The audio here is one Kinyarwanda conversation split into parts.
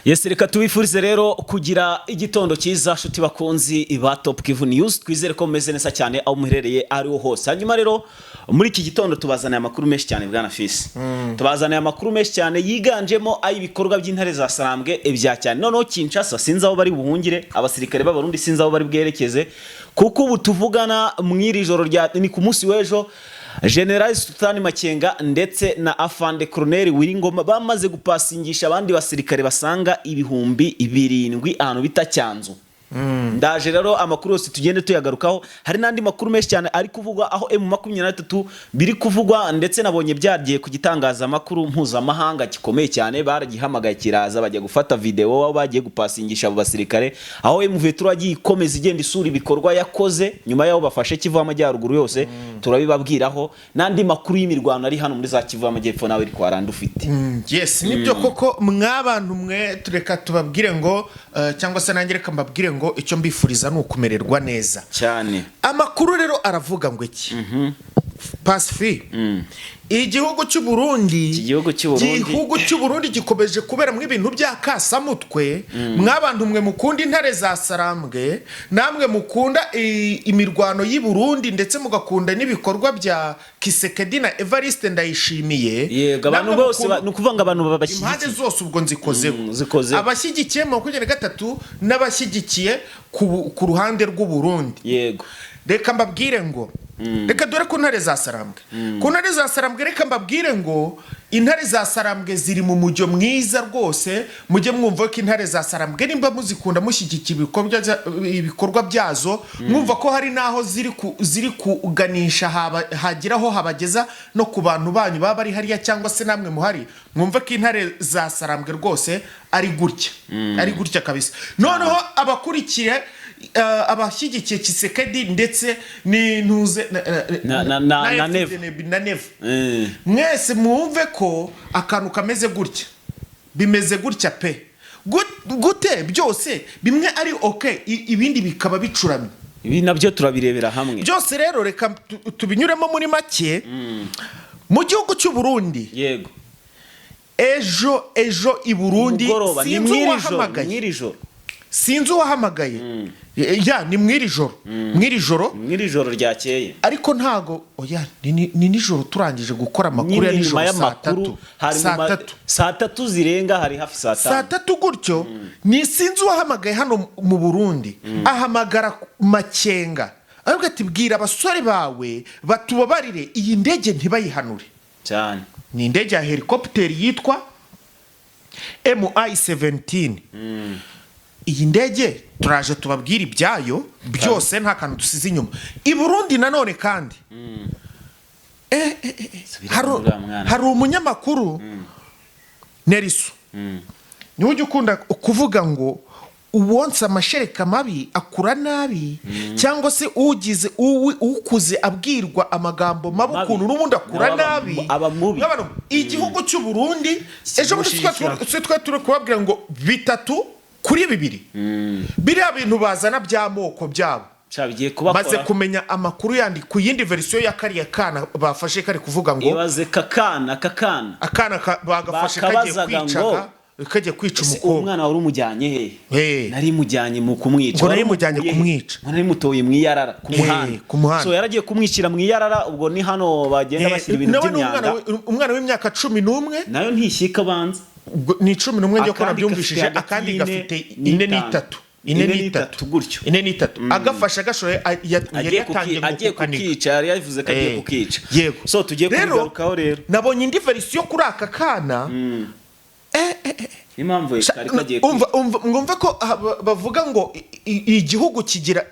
Yes, reka tubifurize rero kugira igitondo cyiza shuti bakunzi ba Top Kivu News. Twizere ko mumeze neza cyane aho muherereye ari ho hose. Hanyuma rero muri iki gitondo tubazaniye amakuru menshi cyane bwana Fils. Tubazaniye amakuru menshi cyane yiganjemo ay'ibikorwa by'intare za Sarambwe ebya cyane. Noneho Kinshasa sinzi aho bari buhungire, abasirikare b'abarundi sinzi aho bari bwerekeze kuko ubu tuvugana mwiri joro rya ni ku munsi w'ejo General Sultan Makenga ndetse na Afande Colonel Wiringoma bamaze gupasingisha abandi basirikare basanga ibihumbi 7 ahantu bita Cyanzu. Ndaje rero amakuru yose tugende tuyagarukaho. Hari nandi makuru menshi cyane ari kuvugwa aho M23 biri kuvugwa ndetse nabonye byagiye ku gitangaza makuru mpuzamahanga gikomeye cyane baragihamagaye kiraza bajya gufata video aho bagiye gupasingisha abo basirikare aho M23 agiye ikomeza igenda isura ibikorwa yakoze nyuma yaho bafashe Kivu amajyaruguru yose turabibabwiraho nandi makuru y'imirwano ari hano muri za Kivu amajyepfo nawe iri kwaranda ufite. Yes, nibyo koko mwabantu mwe tureka tubabwire ngo cyangwa se nange reka mbabwire ngo icyo mbifuriza ni ukumererwa neza cyane. Amakuru rero aravuga ngo iki Pacific igihugu cy'u Burundi gikomeje kubera mu ibintu bya kasamutwe mwabantu mwe mukunda intare za Sarambwe namwe mukunda imirwano y'i Burundi ndetse mugakunda n'ibikorwa bya Kisekedi na Evariste Ndayishimiye. Yego abantu bose nukuvanga abantu babashyigikiye impande zose ubwo nzikozeho abashyigikiye mu 23 n'abashyigikiye ku ruhande rw'u Burundi. Yego reka mbabwire ngo reka dore ku ntare za Sarambwe ku ntare za Sarambwe reka mbabwire ngo intare za Sarambwe ziri mu mujyo mwiza rwose mujye mwumva ko intare za Sarambwe nimba muzikunda mushyigikira ibikorwa byazo mwumva ko hari naho ziri kuganisha hagiraho habageza no ku bantu banyu baba ari hariya cyangwa se namwe muhari mwumva ko intare za Sarambwe rwose ari gutya kabisa. Noneho abakurikiye abashyigikiye Kisekedi ndetse n'intuze na Nevu mwese mwumve ko akantu kameze gutya bimeze gutya pe gute byose bimwe ari okay ibindi bikaba bicuramye. Ibi nabyo turabirebera hamwe byose rero reka tubinyuremo muri make mu gihugu cy'u Burundi. Yego ejo i Burundi sinzi uwahamagaye ni mwiri joro ryakeye ariko ntago ni nijoro turangije gukora amakuru ya nijoro saa 3 zirenga hari hafi saa 3 gutyo ni sinzi uwahamagaye hano mu Burundi ahamagara Makenga ariko ati bwira abasore bawe batubabarire iyi ndege ntibayihanure cyane. Ni indege ya helicopter yitwa MI-17. Iyi ndege turaje tubabwira ibyayo byose nta kantu dusize inyuma. I Burundi nanone kandi hari umunyamakuru Neriso niwe ujya ukunda kuvuga ngo uwonsa amashereka mabi akura nabi cyangwa se ukuze abwirwa amagambo mabi ukuntu n'ubundi akura nabi. Igihugu cy'u Burundi ejo twe turi kubabwira ngo 3-2 biriya bintu bazana by'amoko byabo maze kumenya amakuru yandi ku yindi version ya kariya kana bafashe kari kuvuga ngo ibaze akana bagafashe kagiye kwica umukobwa. Umwana wari umujyanye nari mujyanye mu kumwica nari mutoye mu iyarara ku muhanda so yaragiye kumwicira mu iyarara ubwo ni hano bagenda bashyira ibintu by'imyanda. Umwana w'imyaka 11 nayo ntishyika banza ni 11 ngiye ko nabyumvishije akandi gafite 4 gutyo 4 agafasha gashoye agiye kukica yari yavuze ko agiye kukica. Yego so tugiye kugarukaho rero nabonye indi version kuri aka kana impamvu kari kagiye umva ko bavuga ngo igihugu kigira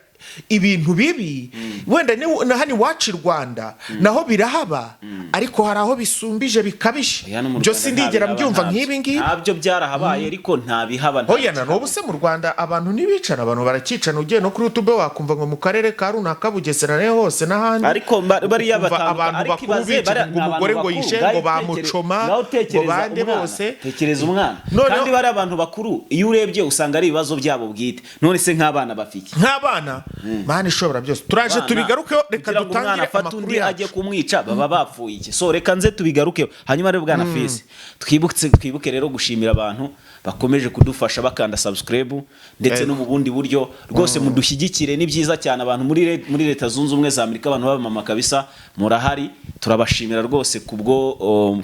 ibintu bibi wenda na hani wacu Rwanda naho birahaba ariko hari aho bisumbije bikabishe byo sindigera mbyumva nk'ibi ngibi nabyo byarahabaye ariko nta bihaba hoya na no buse mu Rwanda abantu nibicana abantu barakicana ugiye no kuri YouTube wakumva ngo mu karere ka runaka Bugesera ne hose n'ahandi ariko bari abantu bakubize umugore ngo yishe ngo bamucoma ngo bande bose tekereza umwana kandi bari abantu bakuru iyo urebye usanga ari ibibazo byabo bwite none se nk'abana bafiki nk'abana Mana ishobora byose turaje tubigarukeho reka kugira ngo umwana dutangire afate amakuru undi ajye yacu kumwica baba bapfuye iki so reka nze tubigarukeho hanyuma rero bwana Fils twibuke rero gushimira abantu bakomeje kudufasha bakanda subscribe ndetse no mu bundi buryo rwose mudushyigikire ni byiza cyane abantu muri leta zunze ubumwe za Amerika abantu b'abamama kabisa murahari turabashimira rwose kubwo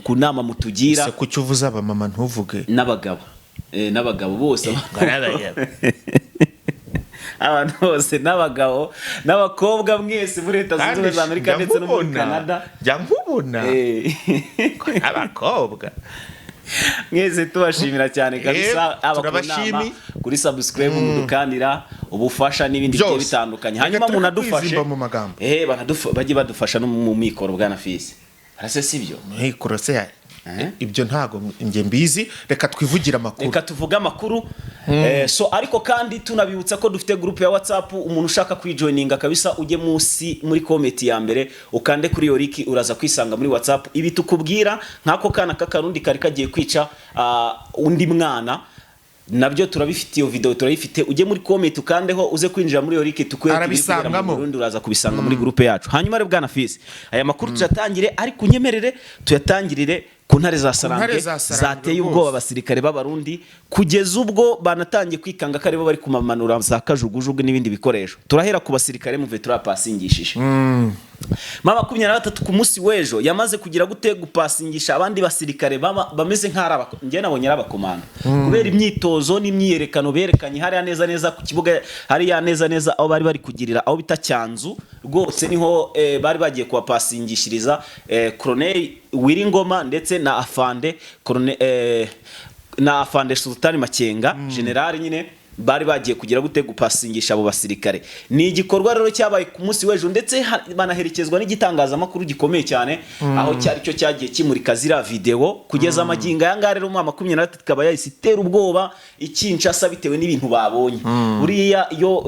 ku nama mutugira se kuki uvuze abamama ntuvuge n'abagabo bose abantu bose n'abagabo n'abakobwa mwese muri leta zunze ubumwe za Amerika ndetse no muri Canada jya nkubona abakobwa mwese tubashimira cyane kabisa turabashimi kuri subscribe mudukanira ubufasha n'ibindi bigiye bitandukanye hanyuma munadufashe bajye badufasha no mu mikoro bwana Fils arase sibyo mikoro se ibyo ntago nge mbizi reka twivugira amakuru reka tuvuga amakuru so ariko kandi tunabibutsa ko dufite group ya WhatsApp umuntu ushaka kwijoininga kabisa ujye munsi muri comment ya mbere ukande kuri yo link uraza kwisanga muri WhatsApp ibi tukubwira nkako kana kakarundi kari kagiye kwica undi mwana nabyo turabifitiye video turayifite ujye muri comment ukandeho uze kwinjira muri yo link tukwereka Burundi uraza kubisanga muri group yacu hanyuma re bwana Fils aya makuru turatangire ariko unyemerere tuyatangirire ku ntare za Sarambwe zateye ubwoba abasirikare b'abarundi kugeza ubwo banatangiye kwikanga ko aribo bari kumamanura za kajugujugu n'ibindi bikoresho turahera ku basirikare mu vetura pasingishije mama 23 ku munsi wejo yamaze kugira gute gupasingisha abandi basirikare bameze nk'araba nge nabonye arabakomanda kubera imyitozo n'imyiyerekano berekanye hari neza ku kibuga hari neza aho bari kugirira aho bita Cyanzu rwose niho bari bagiye kubapasingishiriza Colonel Wiringoma ndetse na Afande Sultani Makenga general nyine bari bagiye kugira gute gupasingisha abo basirikare ni igikorwa rero cyabaye ku munsi wejo ndetse banaherekezwa n'igitangazamakuru gikomeye cyane aho cyari cyo cyagiye kimurika zira video kugeza amaginga yanga rero mu 23 kaba yahise ubwoba ikinshasa bitewe n'ibintu babonye buriya yo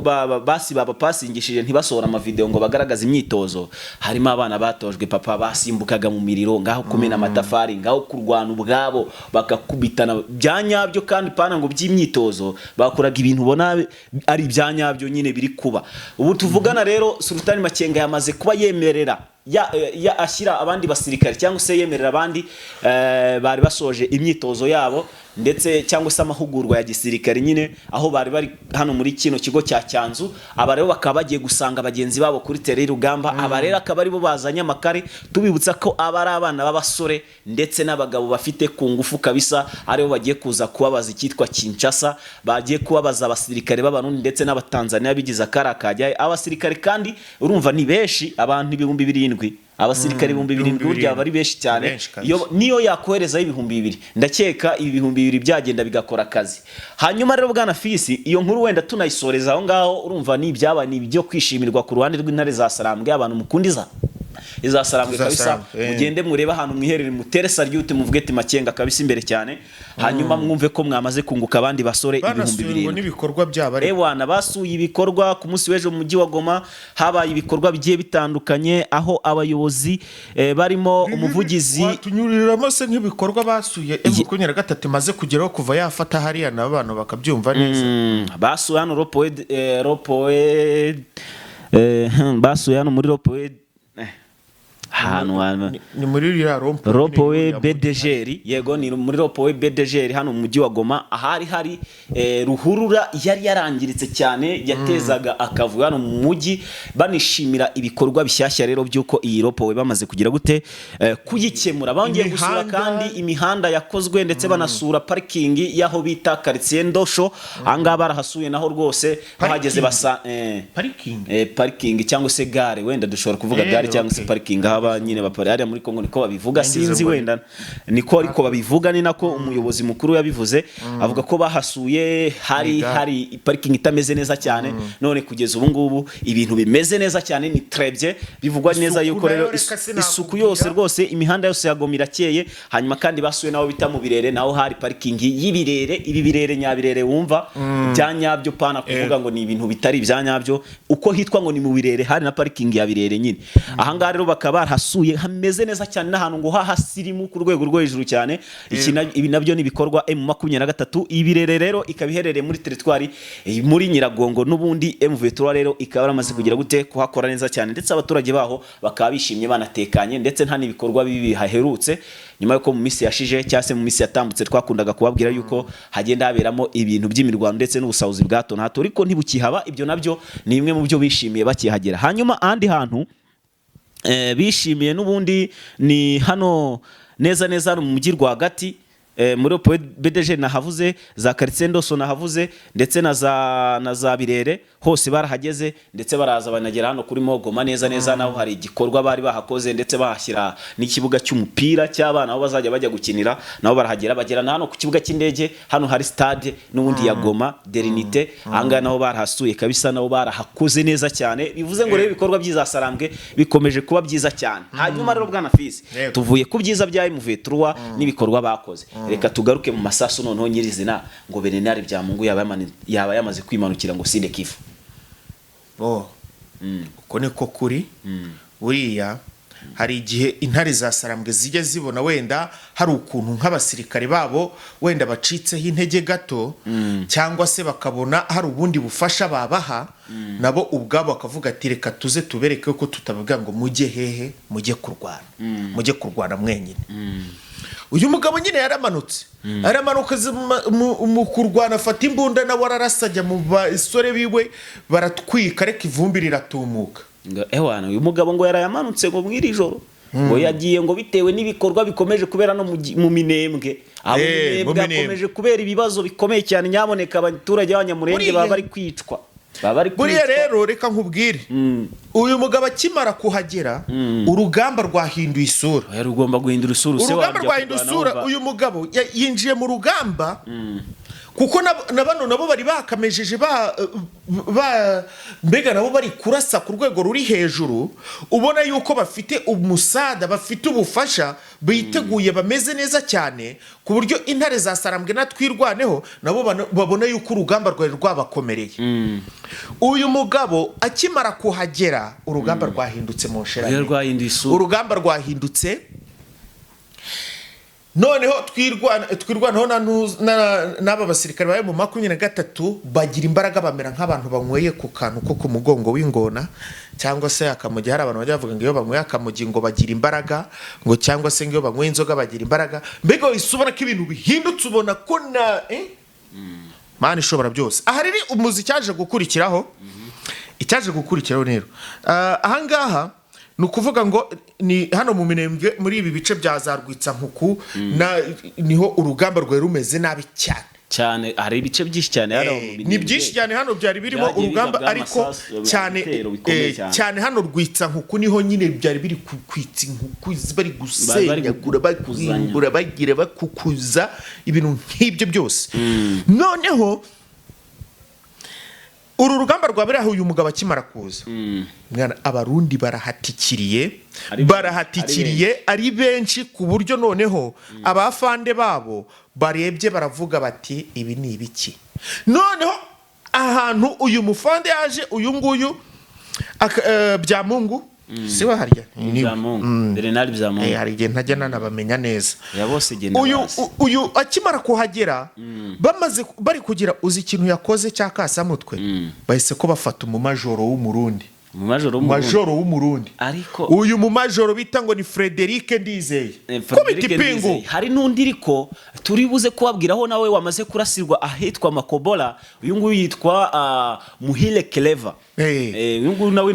basi babapasingishije ntibasohora ama video ngo bagaragaza imyitozo harimo abana batojwe papa basimbukaga mu miriro ngaho kumena amatafari ngaho kurwana ubwabo bakakubitana byanyabyo kandi pana ngo by'imyitozo bakora ibintu ubona ari ibyanyabyo nyine biri kuba ubu tuvugana rero Sultani Makenga yamaze kuba yemerera ya ashyira abandi basirikare cyangwa se yemerera abandi bari basoje imyitozo yabo ndetse cyangwa se amahugurwa ya gisirikare nyine aho bari hano muri kino kigo cya Cyanzu aba rero bakaba bagiye gusanga bagenzi babo kuri terre rugamba aba rero akaba ari bo bazanye amakare tubibutsa ko abari abana b'abasore ndetse n'abagabo bafite ku ngufu kabisa aribo bagiye kuza kubabaza ikitwa Kinshasa bagiye kubabaza abasirikare b'abarundi ndetse n'abatanzania bigize akarakajya abasirikare kandi urumva ni beshi abantu 2000 abasirikare 2000 burya bari beshi cyane niyo yakohereza 2000 ndakeka 2000 byagenda bigakora akazi hanyuma rero bwana Fils iyo nkuru wenda tunayisoreza aho ngaho urumva ni ibyaba ni byo kwishimirwa ku ruhande rw'intare za Sarambwe abantu mukundiza iza Sarambwe kabisa mugende mureba ahantu mwiherere mutere salute muvuge ati Makenga kabisa imbere cyane hanyuma mwumve ko mwamaze kunguka abandi basore 2000 n'ibikorwa by'abari ewana basuye ibikorwa ku munsi wejo mu mujyi wa Goma habaye ibikorwa bigiye bitandukanye aho abayobozi barimo umuvugizi tunyuriramo se nk'ibikorwa basuye M23 maze kugeraho kuva yafata hariya n'abantu bakabyumva neza basuye hano basuye hano muri ropoe ni muri ropoe BDGR yego ni muri ropoe BDGR hano mu mujyi wa Goma ahari hari ruhurura yari yarangiritse cyane yatezaga akavuyo hano mu mujyi banishimira ibikorwa bishyashya rero byuko iyi ropoe bamaze kugira gute kuyikemura bongeye gusura kandi imihanda yakozwe ndetse banasura parking yaho bita quartier Ndosho anga barahasuye naho rwose bahageze basa parking cyangwa se gare wenda dushobora kuvuga gare cyangwa se parking nyine bapari muri Kongo niko babivuga sinzi wenda niko ariko babivuga ni nako umuyobozi mukuru yabivuze avuga ko bahasuye hari parking itameze neza cyane none kugeza ubu ngubu ibintu bimeze neza cyane ni trebye bivugwa neza yuko rero isuku yose rwose imihanda yose yagomira keye hanyuma kandi basuye naho bita mu birere naho hari parking y'ibirere ibi birere nyabirere wumva byanyabyo pana kuvuga ngo ni ibintu bitari byanyabyo uko hitwa ngo ni mu birere hari na parking ya birere nyine aha ngaha rero bakaba bahasuye hameze neza cyane n'ahantu ngo hahasirimu ku rwego rwo hejuru cyane. Ibi nabyo nibikorwa M23 ibirere rero ikaba iherereye muri teritwari muri Nyiragongo n'ubundi M23 rero ikaba yaramaze kugira gute kuhakora neza cyane ndetse abaturage baho bakaba bishimye banatekanye ndetse nta nibikorwa bibi haherutse nyuma yuko mu misi yashije cyase mu misi yatambutse twakundaga kubabwira yuko hagenda haberamo ibintu by'imirwano ndetse n'ubusahuzi bwa hato na hato ariko ntibukihaba. Ibyo nabyo ni bimwe mu byo bishimiye bakihagera. Hanyuma ahandi hantu bishimiye n'ubundi ni hano neza neza mu mujyi rwagati muri BDG nahavuze za quartier Ndoso nahavuze ndetse na za Birere hose barahageze ndetse baraza banagera hano kuri Mogoma neza neza naho hari igikorwa bari bahakoze ndetse bahashyira n'ikibuga cy'umupira cy'abana aho bazajya bajya gukinira naho barahagera bagera hano ku kibuga cy'indege hano hari stade n'ubundi ya Goma Derinite anga naho barahasuye kabisa naho barahakoze neza cyane bivuze ngo rero ibikorwa by'izasarambwe bikomeje kuba byiza cyane. Hanyuma rero bwana Fils tuvuye ku byiza bya M23 n'ibikorwa bakoze reka tugaruke mu masasu noneho nyirizina ngo Bernard Byamungu yaba yamaze kwimanukira ngo sinde kifu. Uko niko kuri buriya hari igihe intare za sarambwe zijya zibona wenda hari ukuntu nk'abasirikare babo wenda bacitseho intege gato cyangwa se bakabona hari ubundi bufasha babaha nabo ubwabo bakavuga ati reka tuze tubereke ko tutavuga ngo mujye hehe mujye kurwana mwenyine. Uyu mugabo nyine yaramanutse aramanuka mu kurwana afata imbunda na wararasajya mu basore biwe baratwika reka ivumbi riratumuka. Ewana uyu mugabo ngo yarayamanutse ngo mwiri joro ngo yagiye ngo bitewe n'ibikorwa bikomeje kubera no mu Minembwe abo Minembwe akomeje kubera ibibazo bikomeye cyane nyaboneka abaturage b'Abanyamurenge baba bari kwicwa. Buriya rero reka nkubwire uyu mugabo akimara kuhagera urugamba rwahinduye isura. Rugomba guhindura isura urugamba rwahinduye isura. Uyu mugabo yinjiye mu rugamba kuko nabano nabo bari bakamejeje mbega nabo bari kurasa ku rwego ruri hejuru ubona yuko bafite umusada bafite ubufasha biteguye bameze neza cyane ku buryo intare za sarambwe natwirwaneho nabo babona yuko urugamba rwari rwabakomereye. Uyu mugabo akimara kuhagera urugamba rwahindutse mu nshera urugamba rwahindutse noneho twirwanaho n'aba basirikare baye mu 23 bagira imbaraga bamera nk'abantu banyweye ku kantu ko ku mugongo w'ingona cyangwa se akamugi. Hari abantu bajya bavuga ngo iyo banyweye akamugi ngo bagira imbaraga ngo cyangwa se ngo iyo banyweye inzoga bagira imbaraga mbega isubona ko ibintu bihindutse ubona ko na Mana ishobora byose. Aha riri umuzi cyaje gukurikiraho rero ahangaha ni ukuvuga ngo ni hano mu Minembwe muri ibi bice bya Zarwitsa nkuku niho urugamba rwari rumeze nabi cyane hari ibice byinshi cyane ni byinshi cyane hano byari birimo urugamba ariko cyane hano Rwitsa nkuku niho nyine byari biri kwitsa inkuku bari gusenyagura bakuzimbura bagira bakukuza ibintu nk'ibyo byose. Noneho uru rugamba rwaberaho uyu mugabo akimara kuza mwana abarundi barahatikiriye ari benshi ku buryo noneho abafande babo barebye baravuga bati ibi ni ibiki. Noneho ahantu uyu mufande yaje uyu nguyu Byamungu siwe harya Bernard Byamungu hari igihe ntajya nanabamenya neza uyu akimara kuhagera bari kugira uzi ikintu yakoze cyakasamutwe bahise ko bafata umumajoro w'umurundi ariko uyu mumajoro bita ngo ni Frederic Ndizeye kubita ipingu. Hari n'undi iriko turi buze kubabwiraho nawe wamaze kurasirwa ahitwa Makobola uyu nguyu yitwa Muhile Clever uyu nguyu nawe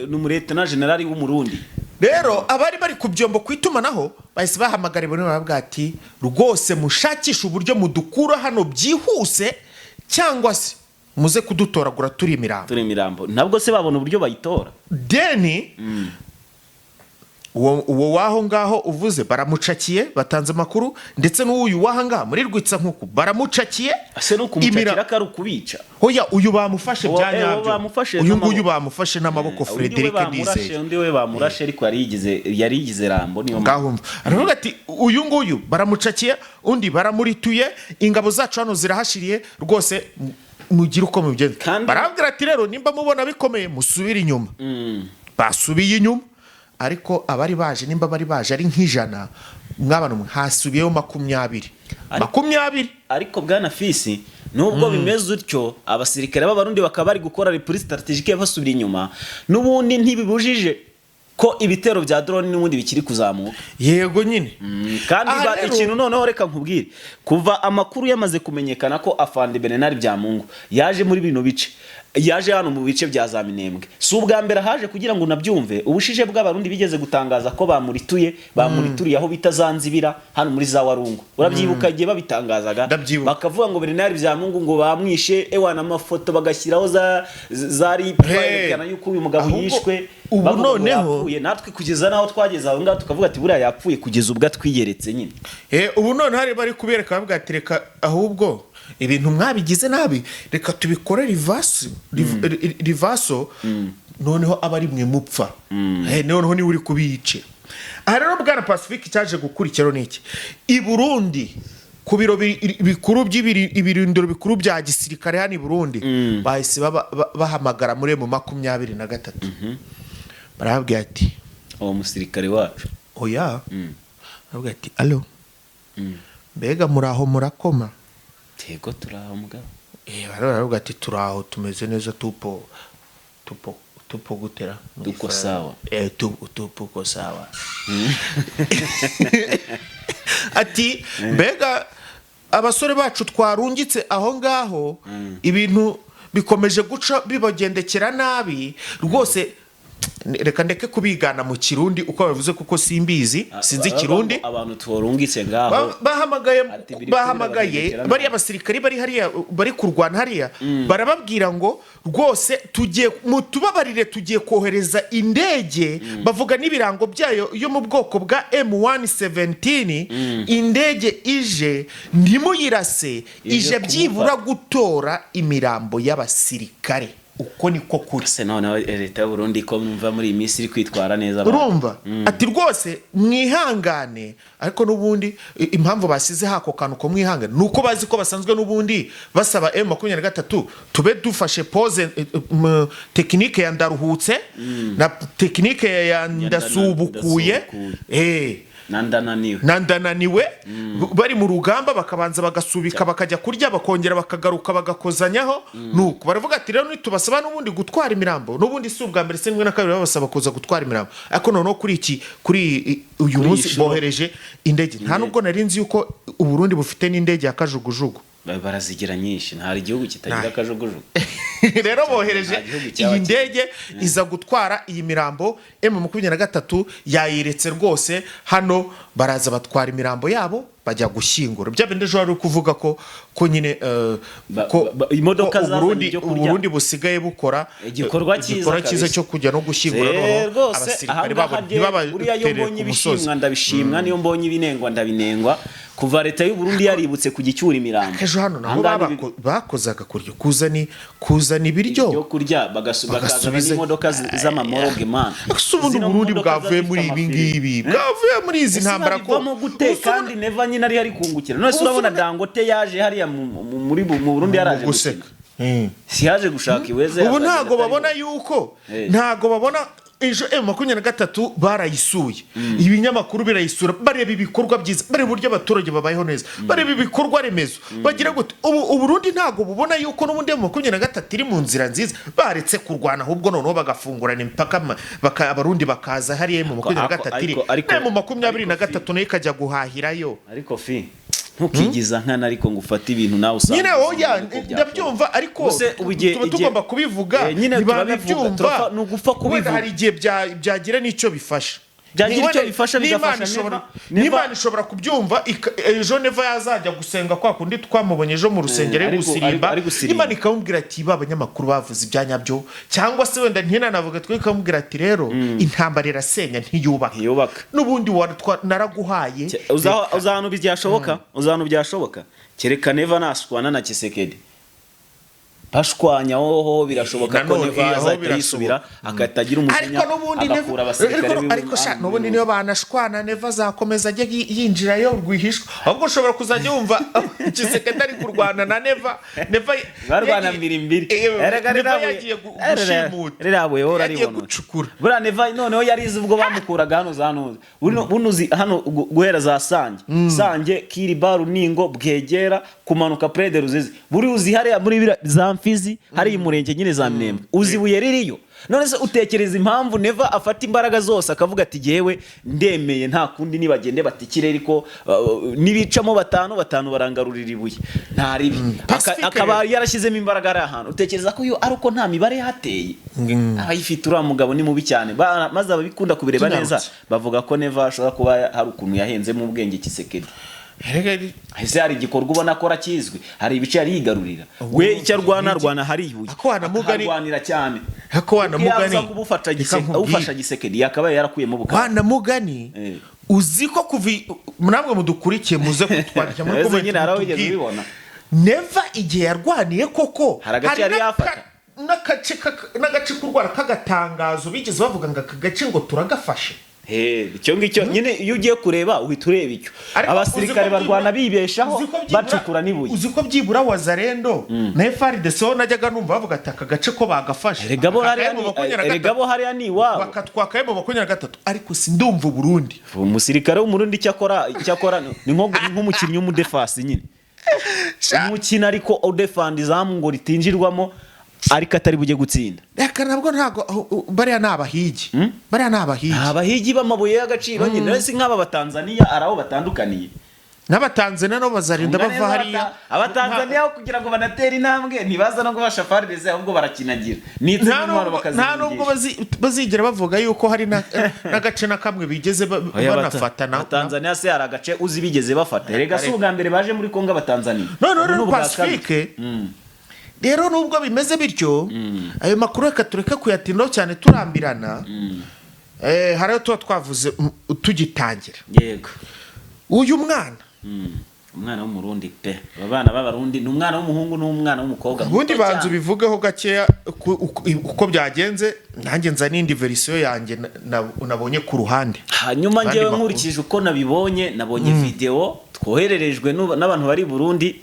n'umureta general w'umurundi. Rero abari bari kubyombo kwitumanaho bahise bahamagara ibintu bavuga ati rwose mushakisha uburyo mudukura hano byihuse cyangwa se muze kudutoragura turi imirambo. Ntabwo se babona uburyo bayitora deni uwo waho ngaho uvuze baramucakiye batanze amakuru ndetse n'uyu waha ngaha muri Rwitsa nkuku baramucakiye ase no kumucakira karu kubica. Hoya uyu bamufashe byanyabyo uyu nguyu bamufashe n'amaboko Frederic Ndizeye undi we bamurashe ariko yarigize rambo niyo ngahumva aravuga ati uyu nguyu baramucakiye undi baramurituye ingabo zacu hano zirahashiriye rwose mugira uko mubigenza. Barabwira ati rero nimba mubona bikomeye musubira inyuma. Basubiye inyuma ariko abari baje nimba bari baje ari nk'ijana mwabana hasubiyeho 20 ariko bwana Fisi nubwo bimeze utyo abasirikare b'abarundi bakaba bari gukora reprise strategique basubira inyuma n'ubundi ntibibujije ko ibitero bya drone n'ubundi bikiri kuzamuka. Yego nyine kandi ikintu noneho reka nkubwire kuva amakuru yamaze kumenyekana ko Afande Bernard Byamungu yaje muri bino bice, yaje hano mu bice bya za Minembwe, si ubwa mbere haje kugira ngo nabyumve. Ubushije bw'abarundi bigeze gutangaza ko bamurituriye aho bita Zanzibira hano muri za Warungu, urabyibuka igihe babitangazaga bakavuga ngo Bernard Byamungu ngo bamwishe ewana amafoto bagashyiraho zari kwerekana yuko uyu mugabo yishwe. Ubu noneho natwe kugeza naho twageze aho ngaho tukavuga ati buriya yapfuye kugeza ubwo twiyeretse nyine. Ubu none hari bari kubereka bavuga ati reka ahubwo ibintu mwabigize nabi reka tubikore rivaso noneho abari mwe mupfa noneho ni uri kubice. Aha rero bwana Pacifique cyaje gukurikiraho niki i Burundi ku biro bikuru by'ibirindiro bikuru bya gisirikare hano i Burundi bahise bahamagara muri mu 23 barabwira ati uwo musirikare wacu oya barabwira ati allo mbega muraho murakoma tego turaho mugabo barabwira ati turaho tumeze neza tupo gutera tuko sawa tupo sawa ati mbega abasore bacu twarungitse aho ngaho ibintu bikomeje guca bibagendekera nabi rwose. Reka ndeke kubigana mu Kirundi uko bavuze kuko simbizi sinzi Kirundi. Abantu tworungitse ngaho bahamagaye bari abasirikari bari hariya bari kurwana hariya barababwira ngo rwose tugiye mutubabarire tugiye kohereza indege bavuga n'ibirango byayo yo mu bwoko bwa M117 indege ije ndimuyirase ije byibura gutora imirambo y'abasirikare. Uko niko kuri se none leta y'u Burundi ko numva muri Misiri kwitwara neza urumva ati rwose mwihangane ariko nubundi impamvu basize hako kantu ko mwihangane nuko bazi ko basanzwe nubundi basaba M23 tube dufashe pause technique ya ndaruhutse na technique ya ndasubukuye nandananiwe bari mu rugamba bakabanza bagasubika bakajya kurya bakongera bakagaruka bagakozanyaho nuko baravuga ati rero nitubasaba n'ubundi gutwara imirambo n'ubundi si ubwa mbere semwe na kabiri babasaba kuza gutwara imirambo ariko noneho kuri uyu munsi bohereje indege nta nubwo narinzi yuko u Burundi bufite n'indege ya kajugujugu barazigira nyinshi nta igihugu kitagira kajugujugu rero bohereje iyi ndege iza gutwara iyi mirambo M23 yayiretse rwose hano baraza batwara imirambo yabo bajya gushyingura byabende ejo ari kuvuga ko nyine ko imodoka Burundi busigaye bukora igikorwa cyiza cyo kujya no gushyingura abasirikare babo buriya yo mbonye ibishimwa ndabishimwa niyo mbonye ibinengwa ndabinengwa kuva leta y'u Burundi yaributse kugicyura imirambo ejo hano naho bakozaga kuryo kuzana ibiryo yo kurya bagasubiza imodoka z'amamoroge man ubundi Burundi bwavuye muri ibi ngibi bwavuye muri izi ntambara ko kandi neva nyine ari kungukira none urabona Dangote yaje hariya muri mu Burundi yaraje guseka si yaje gushaka iweze ubu ntago babona yuko ntago babona ejo M23 barayisuye ibinyamakuru birayisura bareba ibikorwa byiza bareba uburyo abaturage babayeho neza bareba ibikorwa remezo bagira gute ubu Burundi ntago bubona yuko n'ubundi M23 iri mu nzira nziza baretse kurwana ahubwo noneho bagafungurana impaka abarundi bakaza hariya M23 iri M23 nayo ikajya guhahirayo ariko fi ntukigiza nkana ariko ngufata ibintu nawe usanga nyine oya ndabyumva ariko tugomba kubivuga ntibanabyumva nugufa kubivuga hari igihe byagira n'icyo bifasha byagira icyo bifasha bigafasha Imana ishobora kubyumva ejo neva yazajya gusenga kwa kundi twamubonye ejo mu rusengero y'usirimba Imana ikamubwira ati abanyamakuru bavuze ibyanyabyo cyangwa se wenda ntinanavuga twe ikamubwira ati rero intambara irasenya ntiyubaka n'ubundi naraguhaye uzahanu byashoboka kereka neva naswana na Kisekedi bashwanya hoho birashoboka ko Nanone, Neva aho azahita birashoboka. yisubira akatagira umujinya ariko n'ubundi agakura abasirikare biwe ariko sha n'ubundi niyo banashwana Neva azakomeza ajye yinjirayo rwihishwa ahubwo ushobora kuzajya wumva Tshisekedi ari kurwana na Neva barwana mbiri Neva yagiye gushimuta rirabuye hora yagiye ribona gucukura buriya Neva noneho yarize ubwo bamukuraga hano za ntuzi buno uzi hano guhera za Sange Kiribaru Ningo Bwegera kumanuka Prede Ruzizi buri uzi hariya muri za Mfizi hari umurenge nyine za Minembwe uzi buye ririyo none se utekereza impamvu Neva afata imbaraga zose akavuga ati jewe ndemeye nta kundi nibagende batikire ariko nibicamo batanu barangarurira ibuye nta ribi akaba yarashyizemo imbaraga ari ahantu utekereza ko yo ari uko nta mibare yateye ayifite uriya mugabo ni mubi cyane maze ababikunda kubireba neza bavuga ko Neva ashobora kuba hari ukuntu yahenze mu bwenge Tshisekedi ese hari igikorwa ubona akora kizwi hari ibice yari yigarurira we icyo arwana hari ibuye akarwanira cyane ako wanamugani ufasha Tshisekedi yakabaye yarakuyemo bukaba wanamugani uzi ko kuvi namwe mudukurikiye muze kutwandika muri comment Neva igihe yarwaniye koko hari agace yari yafata n'agace kurwara kagatangazo bigeze bavuga ngo aka gace ngo turagafashe icyo ngicyo nyine iyo ugiye kureba uhita ureba icyo abasirikare barwana bibeshaho bacukura n'ibuye uzi ko byibura Wazalendo na FARDC najyaga numva bavuga ati aka gace ko bagafashe regabo hariya ni iwabo bakatwakaye mu 23 ariko sindumva Burundi umusirikare w'umurundi cyakora ni nk'umukinnyi w'umudefasi nyine umukina ariko udefanda izamu ngo ritinjirwamo ariko atari bujye gutsinda reka nabwo ntago bariya nabahigi abahigi bamabuye y'agaciro nyine nese nk'aba batanzania araho batandukaniye n'abatanzania no bazarinda bava hariya abatanzania kugira ngo banatere intambwe ntibaza no gufasha FARDC ahubwo barakinagira nta nubwo bazigera bavuga yuko hari n'agace na kamwe bigeze banafata na Tanzania se hari agace uzi bigeze bafata rega si ubwa mbere baje muri Kongo abatanzania no Pacifique rero nubwo bimeze bityo ayo makuru reka tureke kuyatindaho cyane turambirana hariyo tuba twavuze tugitangira yego uyu mwana umwana w'umurundi pe abana b'abarundi ni umwana w'umuhungu n'umwana w'umukobwa ubundi banzu bivugeho gakeya uko byagenze nanjye nza n'indi verisiyo yanjye nabonye ku ruhande hanyuma ngewe nkurikije uko nabonye video twohererejwe n'abantu bari Burundi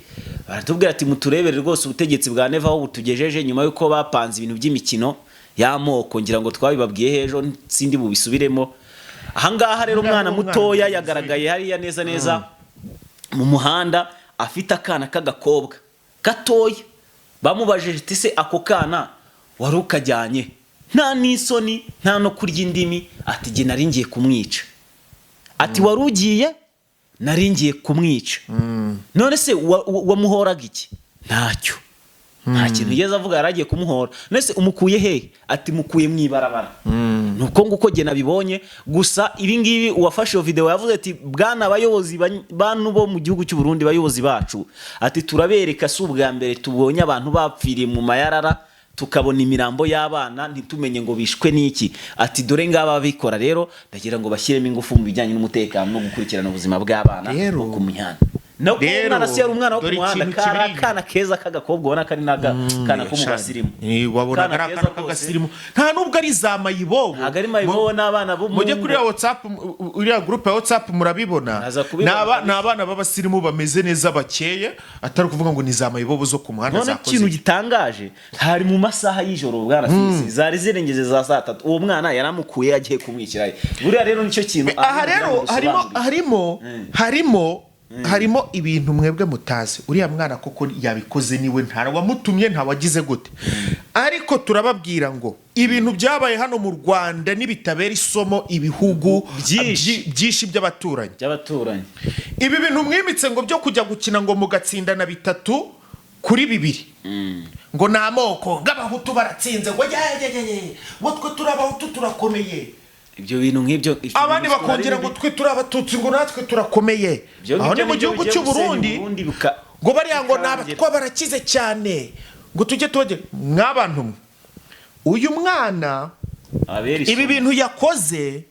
baratubwira ati muturebere rwose ubutegetsi bwa Neva aho butugejeje nyuma yuko bapanze ibintu by'imikino y'amoko ngira ngo twabibabwiye hejo sindi bubisubiremo ahangaha rero umwana mutoya yagaragaye hariya neza mu muhanda afite akana k'agakobwa gatoya bamubajije ati se ako kana wari ukajyanye nta n'isoni nta no kurya indimi ati jye nari ngiye kumwica ati wari ugiye nari ngiye kumwica none se wamuhoraga iki ntacyo nta kintu yeza avuga yaragiye kumuhora nese umukuye he ati mukuye mwibarabara nuko nguko jye nabibonye gusa ibi ngibi uwafashe iyo video yavuze ati bwana abayobozi bantu bo mu gihugu cy'u Burundi bayobozi bacu ati turabereka si ubwa mbere tubonye abantu bapfiriye mu mayarara tukabona imirambo y'abana ntitumenye ngo bishwe n'iki ati dore ngaba bikora rero ndagira ngo bashyiremo ingufu mu bijyanye n'umutekano no gukurikirana ubuzima bw'abana no ku mihanda no umwana se yari umwana wo ku muhanda kana keza k'agakobwa ubona kari kana ko mu basirimu wabona ari akana k'agasirimu nta nubwo ari za mayibobo ntabwo ari mayibobo n'abana bo mujye kuri WhatsApp uriya groupe ya WhatsApp murabibona n'abana b'abasirimu bameze neza bakeye atari kuvuga ngo ni za mayibobo zo ku muhanda zakoze ikintu gitangaje hari mu masaha y'ijoro bwana Fisi zari zirengeze za saa 3 uwo mwana yaramukuye yagiye kumwikirayo buriya rero nicyo kintu aha rero harimo ibintu mwebwe mutazi uriya mwana koko yabikoze niwe ntara wamutumye nta wagize gute ariko turababwira ngo ibintu byabaye hano mu Rwanda nibitabera isomo ibihugu byinshi by'abaturanyi ibi bintu mwimitse ngo byo kujya gukina ngo mugatsindana 3-2 ngo namoko ng'abahutu baratsinze ngo twe turabahutu turakomeye ibyo bintu nk'ibyo abandi bakongera ngo twe turabatutsi ngo natwe turakomeye aho ni mu gihugu cy'u Burundi ngo bariya ngo nabatwa barakize cyane ngo tujye tujye nk'abantu uyu mwana ibi bintu yakoze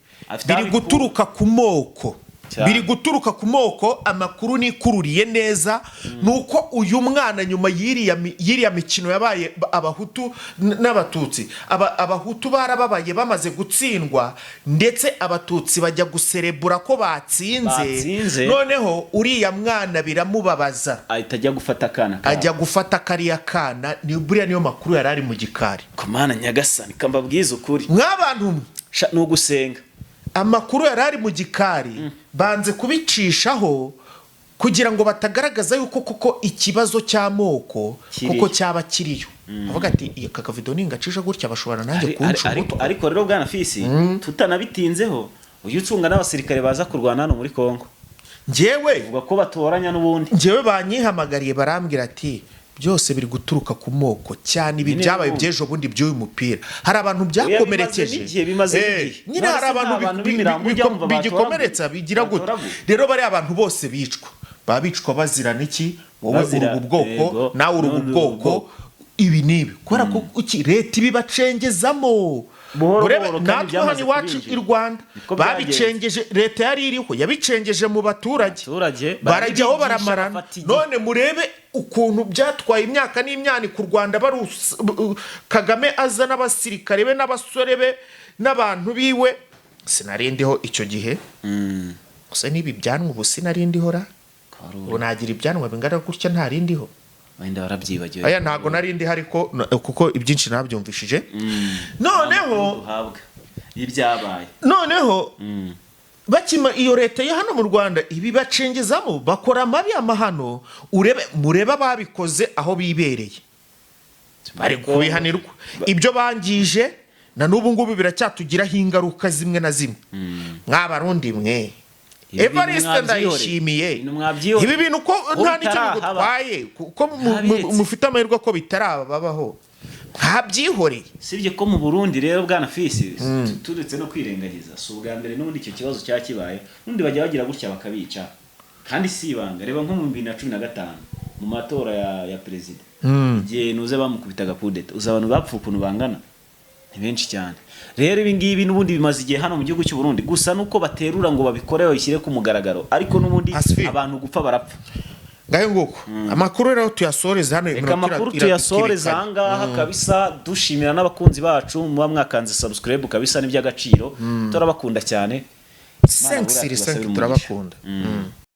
biri guturuka ku moko biri guturuka ku moko. Amakuru nikururiye neza nuko uyu mwana nyuma yiriya mikino yabaye abahutu n'abatutsi, abahutu barababaye bamaze gutsindwa, ndetse abatutsi bajya guserebura ko batsinze. Noneho uriya mwana biramubabaza, ahita ajya gufata akana, ajya gufata kariya kana. Buriya niyo makuru yari ari mu gikari. Kumana nyagasani kambabwiza ukuri mw'abantu ni ugusenga. Amakuru yari ari mu gikari banze kubicishaho kugira ngo batagaragaza yuko koko ikibazo cy'amoko kuko cyaba kiriyo. Avuga ati iyi kakavido ningacisha gutya bashobora nanjye kunca umuto. Ariko rero bwana Fisi, tutanabitinzeho, uyu ucunga n'abasirikare baza kurwana hano muri Kongo, njyewe uvuga ko batoranya n'ubundi. Njyewe banyihamagariye barambwira ati byose biri guturuka ku moko cyane. Ibi byabaye by'ejo bundi by'uyu mupira, hari abantu byakomerekeje nyine, hari abantu bigikomeretsa bigira gute. Rero bari abantu bose bicwa, babicwa bazira n'iki? Wowe uri ubu bwoko, nawe uri ubu bwoko, ibi nibi kubera ko leta ibibacengezamo. Natwe hano iwacu i Rwanda babicengeje, leta yari iriho yabicengeje mu baturage, barajyaho baramarana. None murebe ukuntu byatwaye imyaka n'imyaka ku Rwanda. Kagame aza n'abasirikare be n'abasore be n'abantu biwe, sinarindiho icyo gihe. Gusa nibi byanwa ubu sinarindiho ra, ubu nagira ibyanwa bingana gutya ntarindiho. Wenda barabyibagiwe. Aya ntago narindi hariko kuko ibyinshi nabyumvishije. Noneho ibyabaye, noneho bakima iyo leta ya hano mu Rwanda ibi bacengezamo, bakora amabi amahano. Mureba babikoze aho bibereye, bari kubihanirwa. Ibyo bangije na n'ubu ngubu biracyatugiraho ingaruka zimwe na zimwe. Mw'abarundi mwe, Evariste ndayishimiye, ibi bintu ko nta n'icyo bigutwaye, ko mufite amahirwe ko bitarababaho, ntabyihoreye. Sibye ko mu Burundi rero bwana Fisi, turetse no kwirengagiza, si ubwa mbere n'ubundi icyo kibazo cyakibaye. N'undi bajya bagira gutya bakabica, kandi si ibanga. Reba nko mu 2015 mu matora ya perezida, igihe nuze bamukubitaga kudeta, uza abantu bapfuye ukuntu bangana, ni benshi cyane. Rero ibi ngibi n'ubundi bimaze igihe hano mu gihugu cy'u Burundi, gusa nuko baterura ngo babikore babishyire ku mugaragaro, ariko n'ubundi abantu gupfa barapfa. Ngayo nguko amakuru rero tuyasoreza hano. Reka amakuru tuyasoreza ahangaha kabisa, dushimira n'abakunzi bacu muba mwakanze subscribe kabisa, n'iby'agaciro. Turabakunda cyane. Thanks, turabakunda.